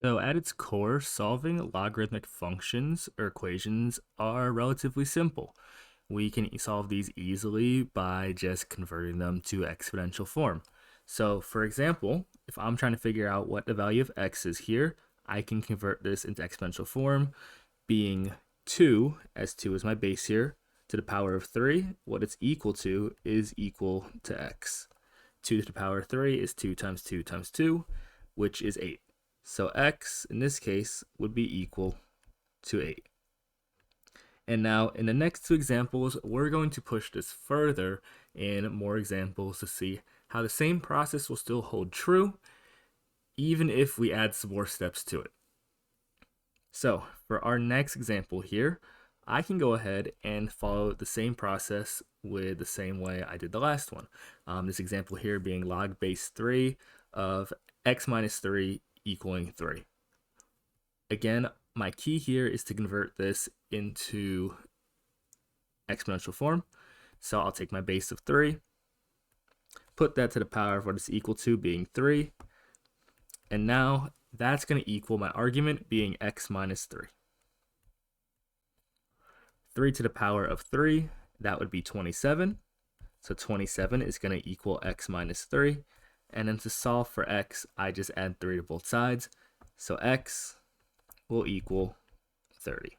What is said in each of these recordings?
So at its core, solving logarithmic functions or equations are relatively simple. We can solve these easily by just converting them to exponential form. So for example, if I'm trying to figure out what the value of x is here, I can convert this into exponential form, being 2, as 2 is my base here, to the power of 3. What it's equal to is equal to x. 2 to the power of 3 is 2 times 2 times 2, which is 8. So x, in this case, would be equal to 8. And now in the next two examples, we're going to push this further in more examples to see how the same process will still hold true, even if we add some more steps to it. So for our next example here, I can go ahead and follow the same process with the same way I did the last one. This example here being log base 3 of x minus 3 equaling 3. Again, my key here is to convert this into exponential form. So I'll take my base of 3, put that to the power of what it's equal to, being 3. And now that's going to equal my argument being x minus 3. 3 to the power of 3, that would be 27. So 27 is going to equal x minus 3. And then to solve for x, I just add 3 to both sides. So x will equal 30.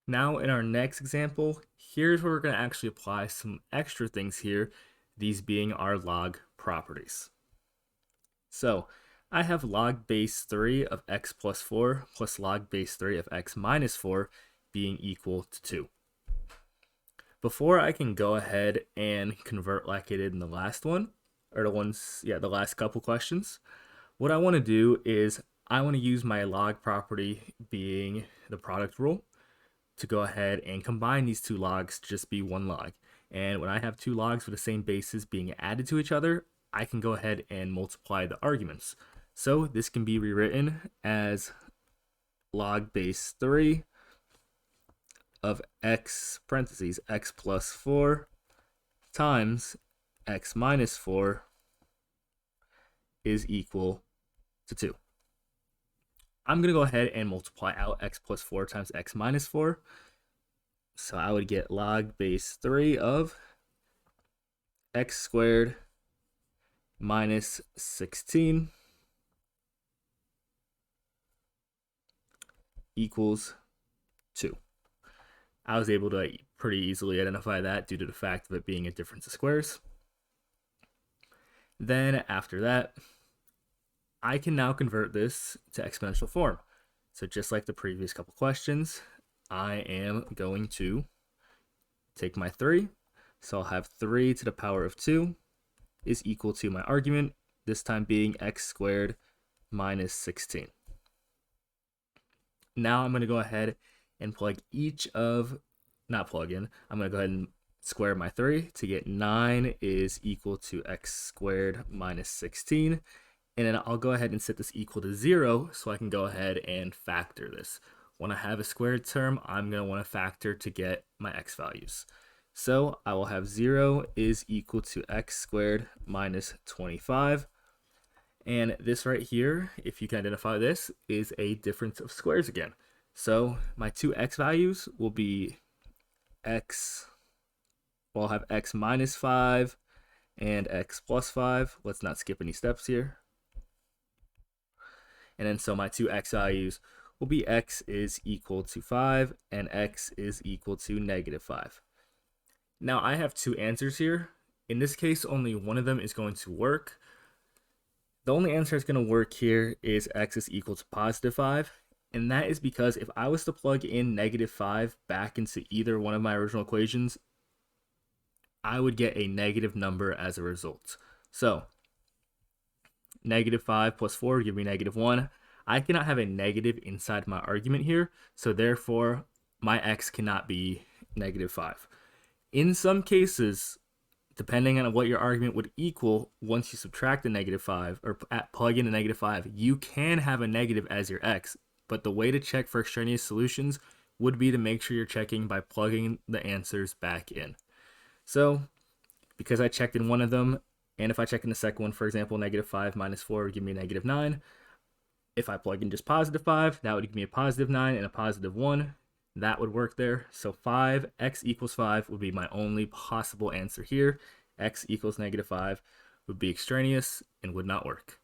Now in our next example, here's where we're going to actually apply some extra things here, these being our log properties. So I have log base 3 of x plus 4 plus log base 3 of x minus 4 being equal to 2. Before I can go ahead and convert like I did in the last one, or the last couple questions, what I want to do is I want to use my log property being the product rule to go ahead and combine these two logs to just be one log. And when I have two logs with the same bases being added to each other, I can go ahead and multiply the arguments. So this can be rewritten as log base 3 of x parentheses x plus 4 times x minus 4 is equal to 2. I'm going to go ahead and multiply out x plus 4 times x minus 4. So I would get log base 3 of x squared minus 16 equals 2. I was able to pretty easily identify that due to the fact of it being a difference of squares. Then after that, I can now convert this to exponential form. So just like the previous couple questions, I am going to take my 3. So I'll have 3 to the power of 2 is equal to my argument, this time being x squared minus 16. Now I'm going to go ahead and I'm going to go ahead and square my 3 to get 9 is equal to x squared minus 16. And then I'll go ahead and set this equal to 0 so I can go ahead and factor this. When I have a squared term, I'm going to want to factor to get my x values. So I will have 0 is equal to x squared minus 25. And this right here, if you can identify this, is a difference of squares again. So my two x values will be I'll have x minus 5 and x plus 5. Let's not skip any steps here. And then so my two x values will be x is equal to 5 and x is equal to negative 5. Now I have two answers here. In this case, only one of them is going to work. The only answer that's going to work here is x is equal to positive 5. And that is because if I was to plug in negative 5 back into either one of my original equations, I would get a negative number as a result. So negative 5 plus 4 would give me negative 1. I cannot have a negative inside my argument here, so therefore my x cannot be negative 5. In some cases, depending on what your argument would equal, once you subtract the negative 5 or plug in a negative 5, you can have a negative as your x. But the way to check for extraneous solutions would be to make sure you're checking by plugging the answers back in. So because I checked in one of them, And if I check in the second one, for example, -5 minus 4 would give me a -9. If I plug in just +5, that would give me a +9 and a +1. That would work there. So 5, x equals 5 would be my only possible answer here. X equals -5 would be extraneous and would not work.